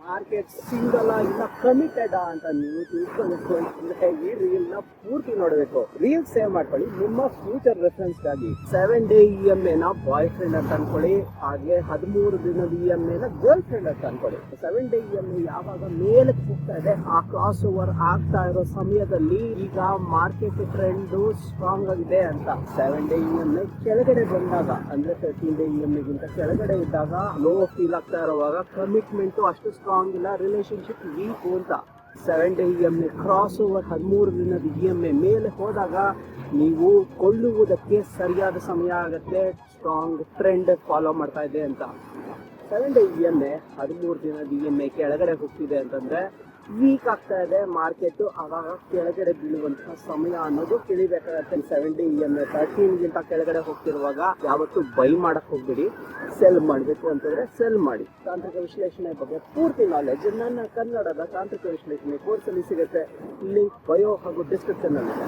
Market single ಇಲ್ಲ committed ಅಂತ ನೀವು ತಿಳ್ಕೊಬೇಕು ಅಂತಂದ್ರೆ ಈ ರೀಲ್ ನ ಪೂರ್ತಿ ನೋಡಬೇಕು. ರೀಲ್ ಸೇವ್ ಮಾಡ್ಕೊಳ್ಳಿ ನಿಮ್ಮ ಫ್ಯೂಚರ್ ರೆಫರೆನ್ಸ್ ಗಾಗಿ. 7 ಡೇ EMA ನ ಬಾಯ್ ಫ್ರೆಂಡ್ ಅಂತ ಅನ್ಕೊಳ್ಳಿ, ಹಾಗೆ 13 ದಿನದ EMA ನ ಗರ್ಲ್ ಫ್ರೆಂಡ್ ಅಂತ ಅನ್ಕೊಳ್ಳಿ. 7 ಡೇ EMA ಯಾವಾಗ ಮೇಲಕ್ಕೆ ಹೋಗ್ತಾ ಇದೆ, ಆ ಕ್ರಾಸ್ ಓವರ್ ಆಗ್ತಾ ಇರೋ ಸಮಯದಲ್ಲಿ ಈಗ ಮಾರ್ಕೆಟ್ ಟ್ರೆಂಡ್ ಸ್ಟ್ರಾಂಗ್ ಆಗಿದೆ ಅಂತ. 7 ಡೇ EMA ಕೆಳಗಡೆ ಬಂದಾಗ ಅಂದ್ರೆ 13 ಡೇ EMA ಗಿಂತ ಕೆಳಗಡೆ ಇದ್ದಾಗ ಲೋ ಫೀಲ್ ಆಗ್ತಾ ಇರುವಾಗ ಕಮಿಟ್ಮೆಂಟ್ ಅಷ್ಟು ಸ್ಟ್ರಾಂಗ್ ಇಲ್ಲ, ರಿಲೇಶನ್ಶಿಪ್ ವೀಕ್ ಅಂತ. 7 ಡೇ EMA ಕ್ರಾಸ್ ಓವರ್ 13 ದಿನದ EMA ಮೇಲೆ ಹೋದಾಗ ನೀವು ಕೊಳ್ಳುವುದಕ್ಕೆ ಸರಿಯಾದ ಸಮಯ ಆಗುತ್ತೆ, ಸ್ಟ್ರಾಂಗ್ ಟ್ರೆಂಡ್ ಫಾಲೋ ಮಾಡ್ತಾ ಇದೆ ಅಂತ. 7 ಡೇ EMA 13 ದಿನದ EMA ಕೆಳಗಡೆ ಹೋಗ್ತಿದೆ ಅಂತಂದ್ರೆ ವೀಕ್ ಆಗ್ತಾ ಇದೆ ಮಾರ್ಕೆಟ್, ಆವಾಗ ಕೆಳಗಡೆ ಬೀಳುವಂತಹ ಸಮಯ ಅನ್ನೋದು ತಿಳಿಬೇಕಾಗತ್ತೆ. 7 ಡೇ EMA 13 ಗಿಂತ ಕೆಳಗಡೆ ಹೋಗ್ತಿರುವಾಗ ಯಾವತ್ತು ಬೈ ಮಾಡಕ್ ಹೋಗ್ಬಿಡಿ, ಸೆಲ್ ಮಾಡಬೇಕು ಅಂತಂದ್ರೆ ಸೆಲ್ ಮಾಡಿ. ತಾಂತ್ರಿಕ ವಿಶ್ಲೇಷಣೆ ಬಗ್ಗೆ ಪೂರ್ತಿ ನಾಲೆಜ್ ನನ್ನ ಕನ್ನಡದ ತಾಂತ್ರಿಕ ವಿಶ್ಲೇಷಣೆ ಕೋರ್ಸ್ ಅಲ್ಲಿ ಸಿಗುತ್ತೆ. ಲಿಂಕ್ ಬಯೋ ಹಾಗೂ ಡಿಸ್ಕ್ರಿಪ್ಷನ್ ಅಲ್ಲಿ ಇದೆ.